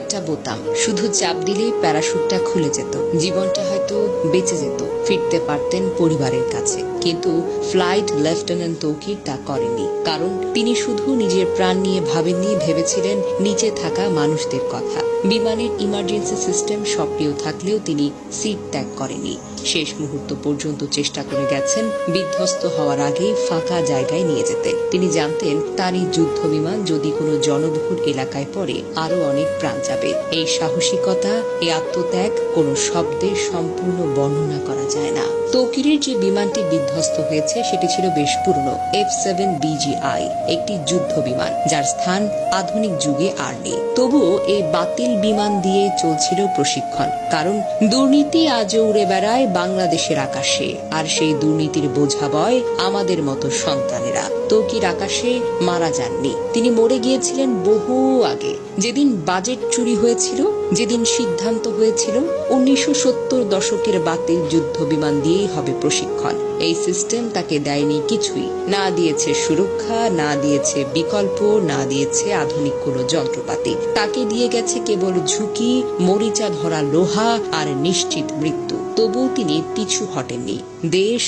একটা বোতাম, শুধু চাপ দিলেই প্যারাশুটটা খুলে যেত, জীবনটা হয়তো বেঁচে যেত, ফিরতে পারতেন পরিবারের কাছে। কিন্তু ফ্লাইট লেফটেন্যান্ট তৌকির তা করেনি, কারণ তিনি শুধু নিজের প্রাণ নিয়ে ভাবেননি, ভেবেছিলেন নিচে থাকা মানুষদের কথা। বিমানের ইমার্জেন্সি সিস্টেম সক্রিয় থাকলেও তিনি সিট ত্যাগ করেনি। শেষ মুহূর্ত পর্যন্ত চেষ্টা করে গেছেন বিধ্বস্ত হওয়ার আগে ফাঁকা জায়গায় নিয়ে যেতে। তিনি জানতেন তার এই যুদ্ধ বিমান যদি কোনো জনবহুল এলাকায় পড়ে আরো অনেক প্রাণ যাবে। এই সাহসিকতা, এই আত্মত্যাগ কোনো শব্দে সম্পূর্ণ বর্ণনা করা যায় না। তৌকিরের যে বিমানটি বিধ্বস্ত হয়েছে সেটি ছিল বেশ পুরনো F-7BGI, একটি যুদ্ধ বিমান যার স্থান আধুনিক যুগে আর নেই। তবুও এই বাতিল বিমান দিয়ে চলছিল প্রশিক্ষণ, কারণ দুর্নীতি আজও উড়ে বেড়ায় বাংলাদেশের আকাশে, আর সেই দুর্নীতির বোঝা বয় আমাদের মতো সন্তানেরা। তৌকির আকাশে মারা যাননি, তিনি মরে গিয়েছিলেন বহু আগে। যেদিন বাজেট চুরি হয়েছিল, যেদিন সিদ্ধান্ত হয়েছিল 1970 দশকের বাতিল যুদ্ধ বিমান দিয়েই হবে প্রশিক্ষণ, এই সিস্টেম তাকে দেয়নি কিছুই, না দিয়েছে সুরক্ষা, না দিয়েছে বিকল্প, না দিয়েছে আধুনিক কোনো যন্ত্রপাতি। তাকে দিয়ে গেছে কেবল ঝুঁকি, মরিচা ধরা লোহা আর নিশ্চিত মৃত্যু। তবুও তিনি পিছু হটেননি। দেশ,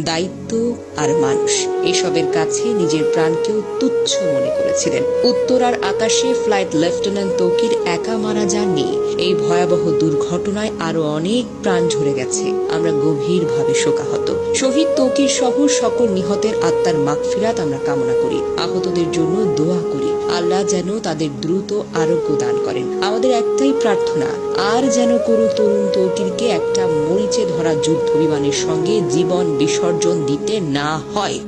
দায়িত্ব আর মানুষ, এসবের কাছে নিজের প্রাণকেও তুচ্ছ মনে করেছিলেন। উত্তরার আকাশে ফ্লাইট লেফটেন্যান্ট তৌকির একা মারা যাননি। এই ভয়াবহ দুর্ঘটনায় আরো অনেক প্রাণ ঝরে গেছে। আমরা গভীরভাবে শোকাহত। শহীদ তৌকির সহ সকল নিহতের আত্মার মাগফিরাত আমরা কামনা করি। আহতদের জন্য দোয়া করি, আল্লাহ যেন তাদের দ্রুত আরোগ্য দান করেন। আমাদের একটাই প্রার্থনা, আর যেন কোনো তরুণ তৌকিরকে একটা মরিচে ধরা যুদ্ধ বিমানের সঙ্গে জীবন বিসর্জন দিতে না হয়।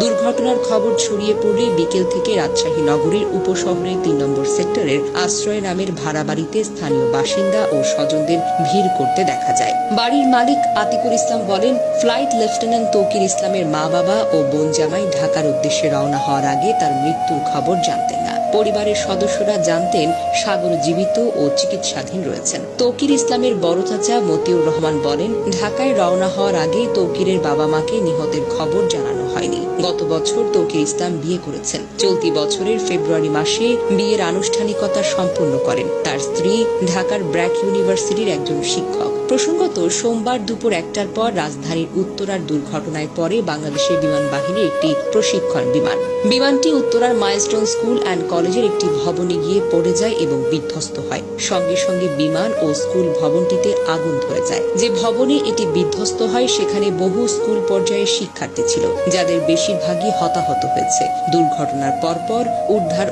দুর্ঘটনার খবর ছড়িয়ে পড়লে বিকেল থেকে রাজশাহী নগরীর উপশহরের 3 নম্বর সেক্টরের আশ্রয় নামের ভাড়া বাড়িতে স্থানীয় বাসিন্দা ও স্বজনদের ভিড় করতে দেখা যায়। বাড়ির মালিক আতিকুল ইসলাম বলেন, ফ্লাইট লেফটেন্যান্ট তৌকির ইসলামের মা বাবা ও বোন জামাই ঢাকার উদ্দেশ্যে রওনা হওয়ার আগে তার মৃত্যুর খবর জানতেন না। পরিবারের সদস্যরা জানতেন সাগর জীবিত ও চিকিৎসাধীন রয়েছেন। তৌকির ইসলামের বড় চাচা মতিউর রহমান বলেন, ঢাকায় রওনা হওয়ার আগে তৌকিরের বাবা মাকে নিহতের খবর জানানো হয়নি। গত বছর তৌকির ইসলাম বিয়ে করেছেন। চলতি বছরের ফেব্রুয়ারি মাসে বিয়ের আনুষ্ঠানিকতা সম্পন্ন করেন। তার স্ত্রী ঢাকার ব্র্যাক ইউনিভার্সিটির একজন শিক্ষক। প্রসঙ্গত, সোমবার দুপুর 1টার পর রাজধানীর উত্তরার দুর্ঘটনায় পরে বাংলাদেশের বিমান বাহিনীর একটি প্রশিক্ষণ বিমান। বিমানটি উত্তরার মাইলস্টোন স্কুল অ্যান্ড কলেজের একটি ভবনে গিয়ে পড়ে যায় এবং বিধ্বস্ত হয়। সঙ্গে সঙ্গে বিমান ও স্কুল ভবনটিতে আগুন ধরে যায়। যে ভবনে এটি বিধ্বস্ত হয় সেখানে বহু স্কুল পর্যায়ের শিক্ষার্থী ছিল, যাদের বেশিরভাগই হতাহত হয়েছে। দুর্ঘটনার পরপর উদ্ধার